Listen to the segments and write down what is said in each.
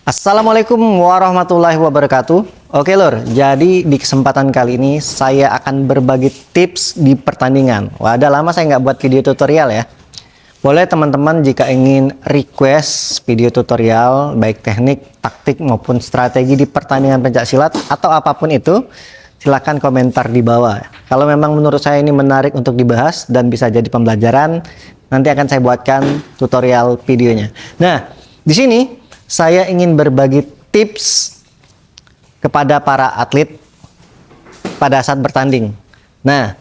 Assalamualaikum warahmatullahi wabarakatuh. Oke lor, jadi di kesempatan kali ini saya akan berbagi tips di pertandingan. Wah, ada lama saya nggak buat video tutorial ya. Boleh teman-teman jika ingin request video tutorial, baik teknik, taktik maupun strategi di pertandingan pencaksilat atau apapun itu, silahkan komentar di bawah. Kalau memang menurut saya ini menarik untuk dibahas dan bisa jadi pembelajaran, nanti akan saya buatkan tutorial videonya. Nah, di sini saya ingin berbagi tips kepada para atlet pada saat bertanding. Nah,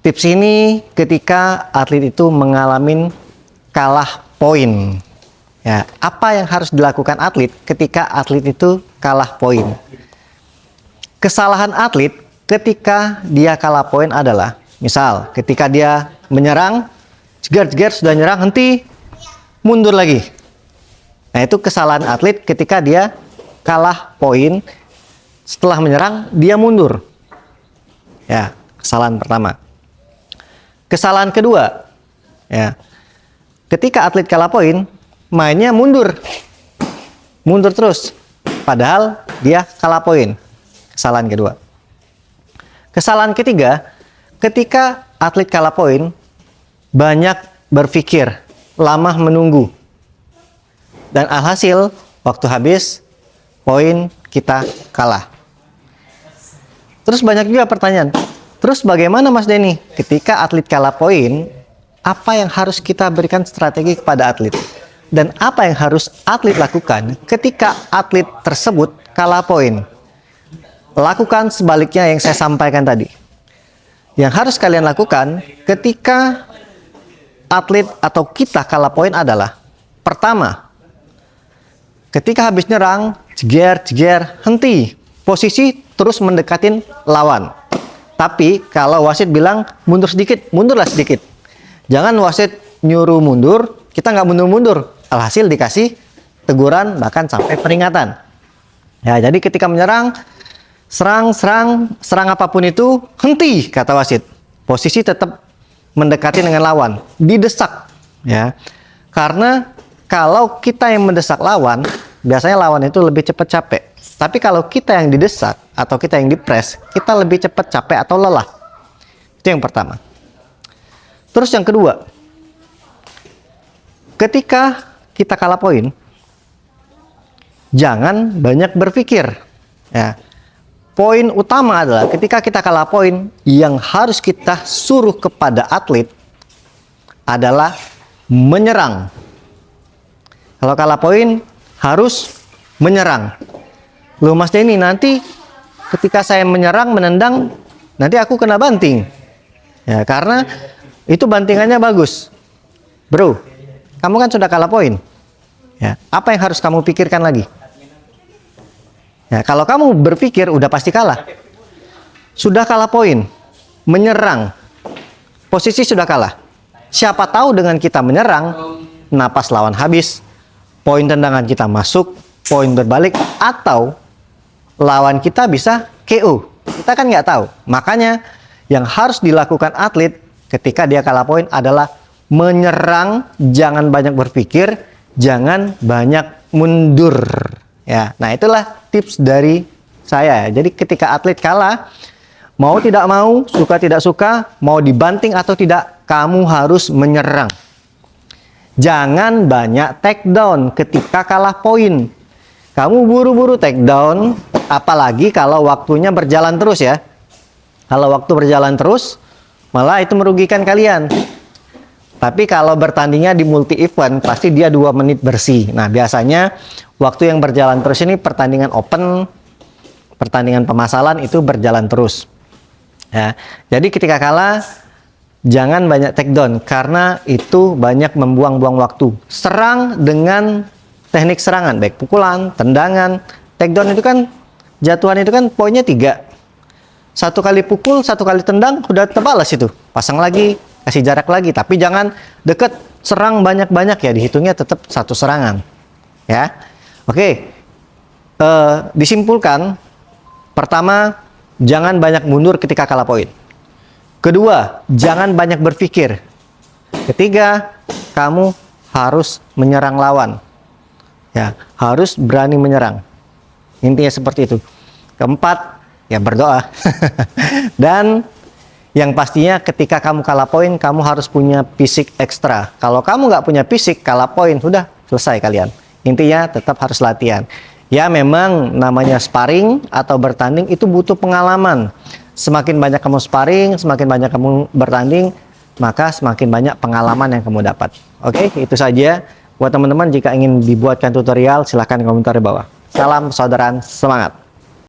tips ini ketika atlet itu mengalami kalah poin. Ya, apa yang harus dilakukan atlet ketika atlet itu kalah poin? Kesalahan atlet ketika dia kalah poin adalah, misal ketika dia menyerang, jeger sudah nyerang, henti, mundur lagi. Nah, itu kesalahan atlet ketika dia kalah poin, setelah menyerang dia mundur. Ya, kesalahan pertama. Kesalahan kedua, ya, ketika atlet kalah poin, mainnya mundur. Mundur terus, padahal dia kalah poin. Kesalahan kedua. Kesalahan ketiga, ketika atlet kalah poin, banyak berpikir, lama menunggu. Dan alhasil, waktu habis, poin kita kalah. Terus banyak juga pertanyaan, terus bagaimana Mas Denny? Ketika atlet kalah poin, apa yang harus kita berikan strategi kepada atlet? Dan apa yang harus atlet lakukan ketika atlet tersebut kalah poin? Lakukan sebaliknya yang saya sampaikan tadi. Yang harus kalian lakukan ketika atlet atau kita kalah poin adalah, pertama, ketika habis nyerang, jeger, henti. Posisi terus mendekatin lawan. Tapi kalau wasit bilang mundur sedikit, mundurlah sedikit. Jangan wasit nyuruh mundur, kita nggak mundur-mundur. Alhasil dikasih teguran bahkan sampai peringatan. Ya, jadi ketika menyerang, serang apapun itu, henti kata wasit. Posisi tetap mendekati dengan lawan, didesak. Ya, karena kalau kita yang mendesak lawan, biasanya lawan itu lebih cepat capek. Tapi kalau kita yang didesak atau kita yang dipres, kita lebih cepat capek atau lelah. Itu yang pertama. Terus yang kedua, ketika kita kalah poin, jangan banyak berpikir. Ya. Poin utama adalah ketika kita kalah poin, yang harus kita suruh kepada atlet adalah menyerang. Kalau kalah poin, harus menyerang. Loh Mas Denny, nanti ketika saya menyerang, menendang, nanti aku kena banting. Ya, karena itu bantingannya bagus. Bro, kamu kan sudah kalah poin. Ya, apa yang harus kamu pikirkan lagi? Ya, kalau kamu berpikir, udah pasti kalah. Sudah kalah poin, menyerang, posisi sudah kalah. Siapa tahu dengan kita menyerang, napas lawan habis, poin tendangan kita masuk, poin berbalik, atau lawan kita bisa KO. Kita kan nggak tahu. Makanya yang harus dilakukan atlet ketika dia kalah poin adalah menyerang, jangan banyak berpikir, jangan banyak mundur. Ya, nah itulah tips dari saya. Jadi ketika atlet kalah, mau tidak mau, suka tidak suka, mau dibanting atau tidak, kamu harus menyerang. Jangan banyak take down ketika kalah poin. Kamu buru-buru take down, apalagi kalau waktunya berjalan terus ya. Kalau waktu berjalan terus, malah itu merugikan kalian. Tapi kalau bertandingnya di multi event, pasti dia 2 menit bersih. Nah, biasanya waktu yang berjalan terus ini pertandingan open, pertandingan pemasalan itu berjalan terus. Ya, jadi ketika kalah, jangan banyak take down karena itu banyak membuang-buang waktu. Serang dengan teknik serangan, baik pukulan, tendangan. Take down itu kan, jatuhan itu kan poinnya 3. 1 kali pukul, 1 kali tendang, udah terbalas itu. Pasang lagi, kasih jarak lagi. Tapi jangan deket, serang banyak-banyak ya, dihitungnya tetap 1 serangan. Ya, oke. Disimpulkan, pertama, jangan banyak mundur ketika kalah poin. Kedua, jangan banyak berpikir. Ketiga, kamu harus menyerang lawan. Ya, harus berani menyerang. Intinya seperti itu. Keempat, ya berdoa. Dan yang pastinya ketika kamu kalah poin, kamu harus punya fisik ekstra. Kalau kamu nggak punya fisik, kalah poin, sudah selesai kalian. Intinya tetap harus latihan. Ya memang namanya sparring atau bertanding itu butuh pengalaman. Semakin banyak kamu sparring, semakin banyak kamu bertanding, maka semakin banyak pengalaman yang kamu dapat. Oke, itu saja. Buat teman-teman, jika ingin dibuatkan tutorial, silahkan komentar di bawah. Salam persaudaraan, semangat!